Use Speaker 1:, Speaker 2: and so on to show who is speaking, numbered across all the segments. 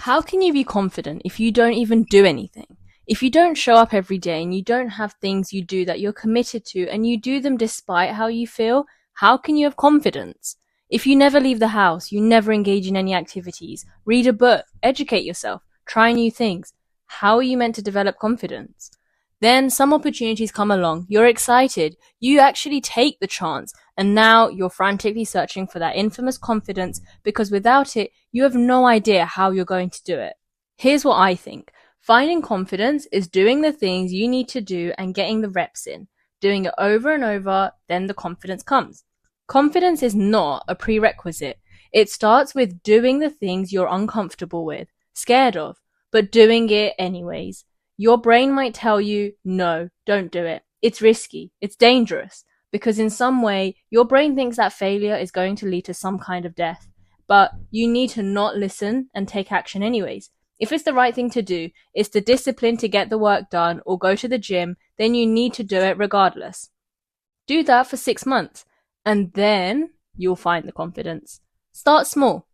Speaker 1: How can you be confident if you don't even do anything? If you don't show up every day and you don't have things you do that you're committed to and you do them despite how you feel, how can you have confidence? If you never leave the house, you never engage in any activities, read a book, educate yourself, try new things, how are you meant to develop confidence? Then some opportunities come along, you're excited, you actually take the chance, and now you're frantically searching for that infamous confidence because without it, you have no idea how you're going to do it. Here's what I think. Finding confidence is doing the things you need to do and getting the reps in. Doing it over and over, then the confidence comes. Confidence is not a prerequisite. It starts with doing the things you're uncomfortable with, scared of, but doing it anyways. Your brain might tell you, no, don't do it. It's risky. It's dangerous. Because in some way, your brain thinks that failure is going to lead to some kind of death. But you need to not listen and take action anyways. If it's the right thing to do, it's the discipline to get the work done or go to the gym, then you need to do it regardless. Do that for 6 months, and then you'll find the confidence. Start small.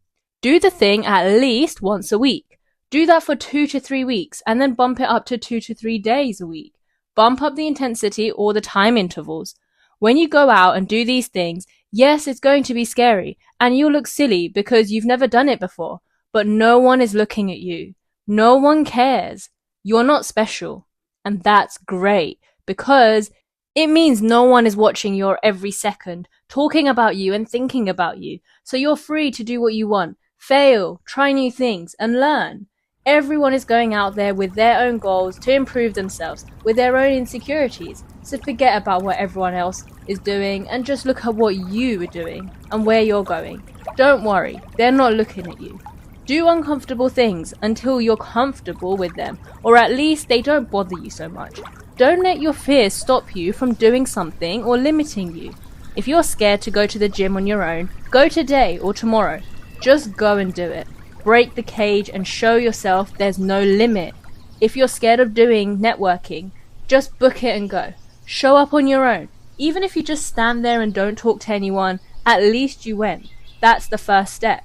Speaker 1: Do the thing at least once a week. Do that for 2 to 3 weeks, and then bump it up to 2 to 3 days a week. Bump up the intensity or the time intervals. When you go out and do these things, yes, it's going to be scary, and you'll look silly because you've never done it before, but no one is looking at you. No one cares. You're not special. And that's great, because it means no one is watching your every second, talking about you and thinking about you. So you're free to do what you want, fail, try new things, and learn. Everyone is going out there with their own goals to improve themselves, with their own insecurities. So forget about what everyone else is doing and just look at what you are doing and where you're going. Don't worry, they're not looking at you. Do uncomfortable things until you're comfortable with them, or at least they don't bother you so much. Don't let your fears stop you from doing something or limiting you. If you're scared to go to the gym on your own, go today or tomorrow. Just go and do it. Break the cage and show yourself there's no limit. If you're scared of doing networking, just book it and go. Show up on your own. Even if you just stand there and don't talk to anyone, at least you went. That's the first step.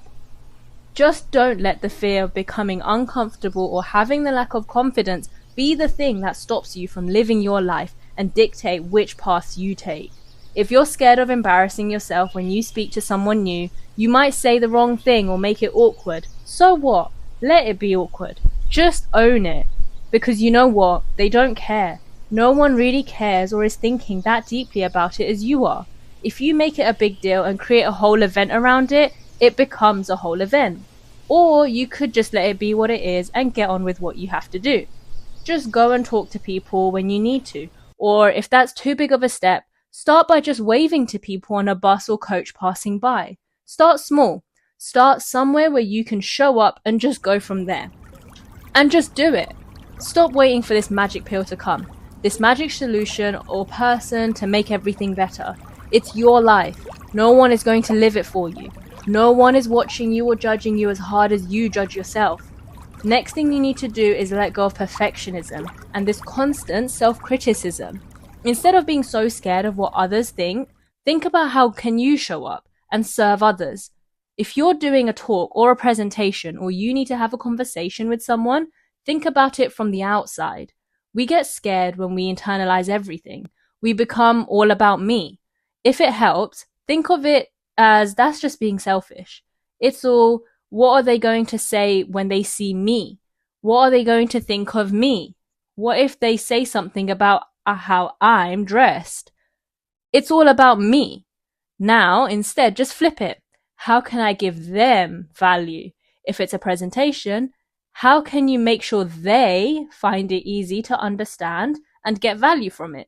Speaker 1: Just don't let the fear of becoming uncomfortable or having the lack of confidence be the thing that stops you from living your life and dictate which paths you take. If you're scared of embarrassing yourself when you speak to someone new, you might say the wrong thing or make it awkward. So what? Let it be awkward. Just own it. Because you know what? They don't care. No one really cares or is thinking that deeply about it as you are. If you make it a big deal and create a whole event around it, it becomes a whole event. Or you could just let it be what it is and get on with what you have to do. Just go and talk to people when you need to. Or if that's too big of a step, start by just waving to people on a bus or coach passing by. Start small. Start somewhere where you can show up and just go from there. And just do it. Stop waiting for this magic pill to come. This magic solution or person to make everything better. It's your life. No one is going to live it for you. No one is watching you or judging you as hard as you judge yourself. Next thing you need to do is let go of perfectionism and this constant self-criticism. Instead of being so scared of what others think about how can you show up and serve others. If you're doing a talk or a presentation or you need to have a conversation with someone, think about it from the outside. We get scared when we internalize everything. We become all about me. If it helps, think of it as that's just being selfish. It's all, what are they going to say when they see me? What are they going to think of me? What if they say something about how I'm dressed? It's all about me. Now, instead, just flip it. How can I give them value? If it's a presentation, how can you make sure they find it easy to understand and get value from it?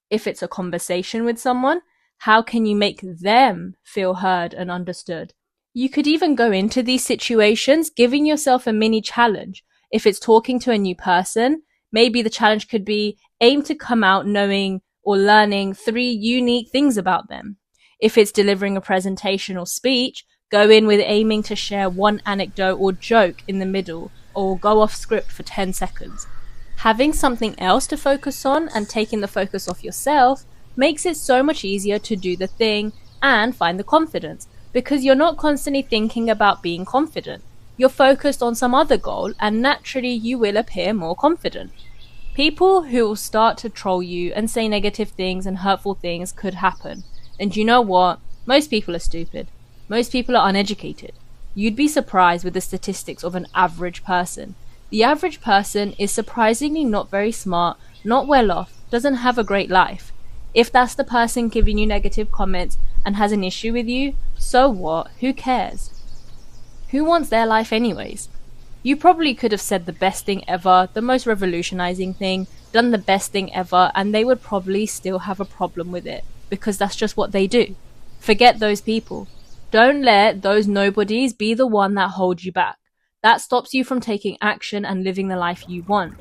Speaker 1: If it's a conversation with someone, how can you make them feel heard and understood? You could even go into these situations giving yourself a mini challenge. If it's talking to a new person, maybe the challenge could be aim to come out knowing or learning 3 unique things about them. If it's delivering a presentation or speech, go in with aiming to share 1 anecdote or joke in the middle, or go off script for 10 seconds. Having something else to focus on and taking the focus off yourself makes it so much easier to do the thing and find the confidence, because you're not constantly thinking about being confident. you're focused on some other goal, and naturally you will appear more confident. People who will start to troll you and say negative things and hurtful things could happen. And you know what? Most people are stupid. Most people are uneducated. You'd be surprised with the statistics of an average person. The average person is surprisingly not very smart, not well off, doesn't have a great life. If that's the person giving you negative comments and has an issue with you, so what? Who cares? Who wants their life anyways? You probably could have said the best thing ever, the most revolutionizing thing, done the best thing ever, and they would probably still have a problem with it, because that's just what they do. Forget those people. Don't let those nobodies be the one that holds you back. That stops you from taking action and living the life you want.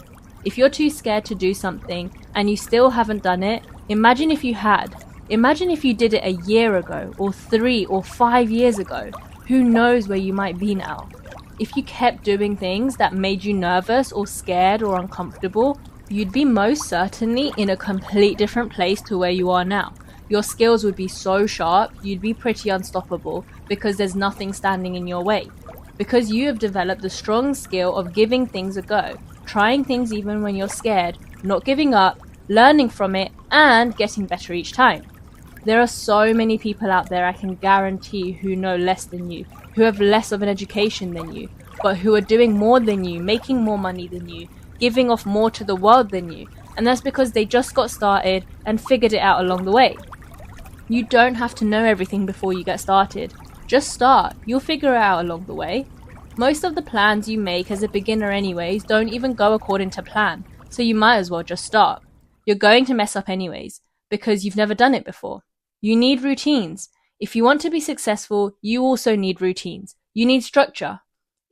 Speaker 1: If you're too scared to do something and you still haven't done it, imagine if you had. Imagine if you did it a year ago, or 3 or 5 years ago. Who knows where you might be now? If you kept doing things that made you nervous or scared or uncomfortable, you'd be most certainly in a complete different place to where you are now. Your skills would be so sharp, you'd be pretty unstoppable because there's nothing standing in your way. Because you have developed the strong skill of giving things a go, trying things even when you're scared, not giving up, learning from it, and getting better each time. There are so many people out there I can guarantee who know less than you, who have less of an education than you, but who are doing more than you, making more money than you, giving off more to the world than you, and that's because they just got started and figured it out along the way. You don't have to know everything before you get started. Just start, you'll figure it out along the way. Most of the plans you make as a beginner anyways don't even go according to plan, so you might as well just start. You're going to mess up anyways, because you've never done it before. You need routines. If you want to be successful, you also need routines. You need structure.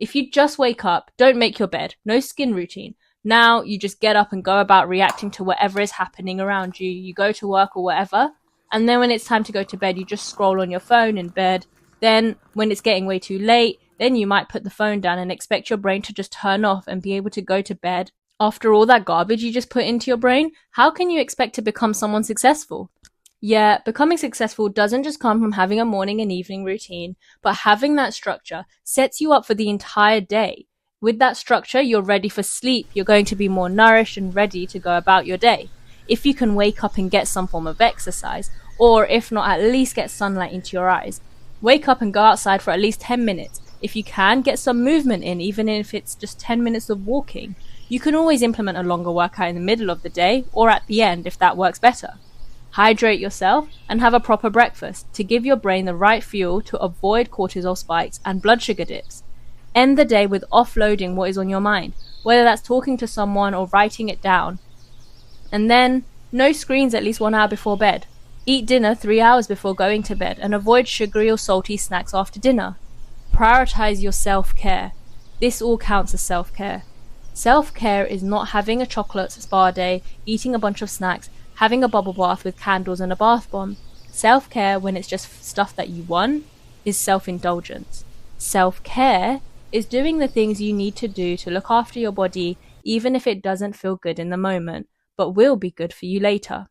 Speaker 1: If you just wake up, don't make your bed, no skin routine. Now you just get up and go about reacting to whatever is happening around you. You go to work or whatever, and then when it's time to go to bed, you just scroll on your phone in bed. Then when it's getting way too late, then you might put the phone down and expect your brain to just turn off and be able to go to bed. After all that garbage you just put into your brain, how can you expect to become someone successful? Yeah, becoming successful doesn't just come from having a morning and evening routine, but having that structure sets you up for the entire day. With that structure, you're ready for sleep, you're going to be more nourished and ready to go about your day. If you can wake up and get some form of exercise, or if not, at least get sunlight into your eyes. Wake up and go outside for at least 10 minutes. If you can, get some movement in, even if it's just 10 minutes of walking. You can always implement a longer workout in the middle of the day, or at the end if that works better. Hydrate yourself and have a proper breakfast to give your brain the right fuel to avoid cortisol spikes and blood sugar dips. End the day with offloading what is on your mind, whether that's talking to someone or writing it down. And then, no screens at least 1 hour before bed. Eat dinner 3 hours before going to bed and avoid sugary or salty snacks after dinner. Prioritize your self-care. This all counts as self-care. Self-care is not having a chocolate spa day, eating a bunch of snacks, having a bubble bath with candles and a bath bomb. Self-care, when it's just stuff that you want, is self-indulgence. Self-care is doing the things you need to do to look after your body, even if it doesn't feel good in the moment, but will be good for you later.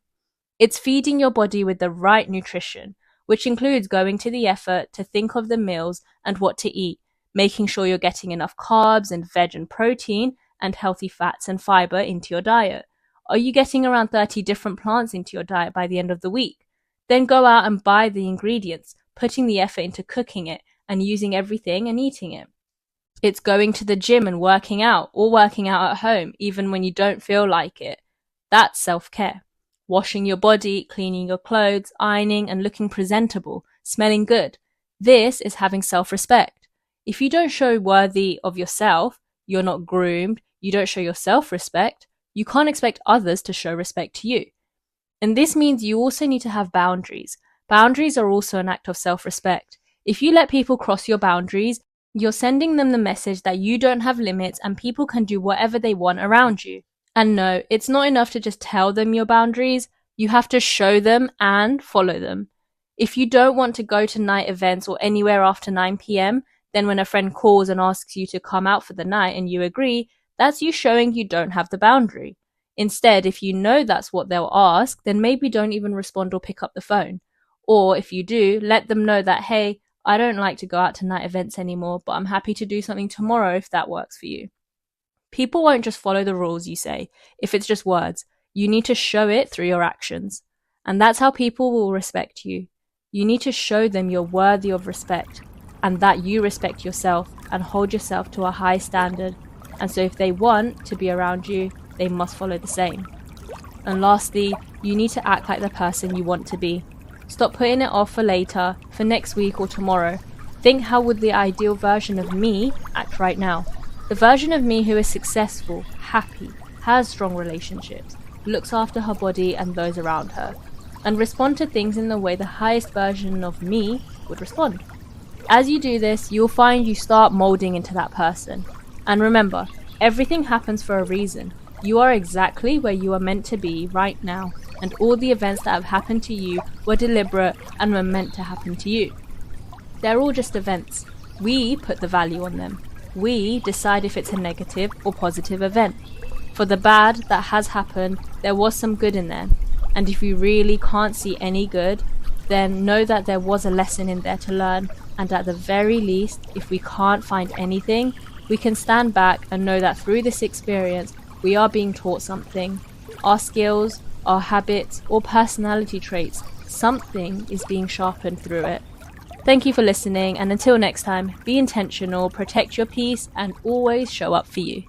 Speaker 1: It's feeding your body with the right nutrition, which includes going to the effort to think of the meals and what to eat, making sure you're getting enough carbs and veg and protein and healthy fats and fiber into your diet. Are you getting around 30 different plants into your diet by the end of the week? Then go out and buy the ingredients, putting the effort into cooking it and using everything and eating it. It's going to the gym and working out, or working out at home, even when you don't feel like it. That's self-care. Washing your body, cleaning your clothes, ironing and looking presentable, smelling good. This is having self-respect. If you don't show worthy of yourself, you're not groomed, you don't show your self-respect, you can't expect others to show respect to you. And this means you also need to have boundaries. Boundaries are also an act of self-respect. If you let people cross your boundaries, you're sending them the message that you don't have limits and people can do whatever they want around you. And no, it's not enough to just tell them your boundaries. You have to show them and follow them. If you don't want to go to night events or anywhere after 9 p.m., then when a friend calls and asks you to come out for the night and you agree, that's you showing you don't have the boundary. Instead, if you know that's what they'll ask, then maybe don't even respond or pick up the phone. Or if you do, let them know that, hey, I don't like to go out to night events anymore, but I'm happy to do something tomorrow if that works for you. People won't just follow the rules you say if it's just words. You need to show it through your actions. And that's how people will respect you. You need to show them you're worthy of respect and that you respect yourself and hold yourself to a high standard. And so if they want to be around you, they must follow the same. And lastly, you need to act like the person you want to be. Stop putting it off for later, for next week or tomorrow. Think, how would the ideal version of me act right now? The version of me who is successful, happy, has strong relationships, looks after her body and those around her, and respond to things in the way the highest version of me would respond. As you do this, you'll find you start molding into that person. And remember, everything happens for a reason. You are exactly where you are meant to be right now, and all the events that have happened to you were deliberate and were meant to happen to you. They're all just events. We put the value on them. We decide if it's a negative or positive event. For the bad that has happened, there was some good in there. And if you really can't see any good, then know that there was a lesson in there to learn. And at the very least, if we can't find anything, we can stand back and know that through this experience, we are being taught something. Our skills, our habits, or personality traits, something is being sharpened through it. Thank you for listening, and until next time, be intentional, protect your peace, and always show up for you.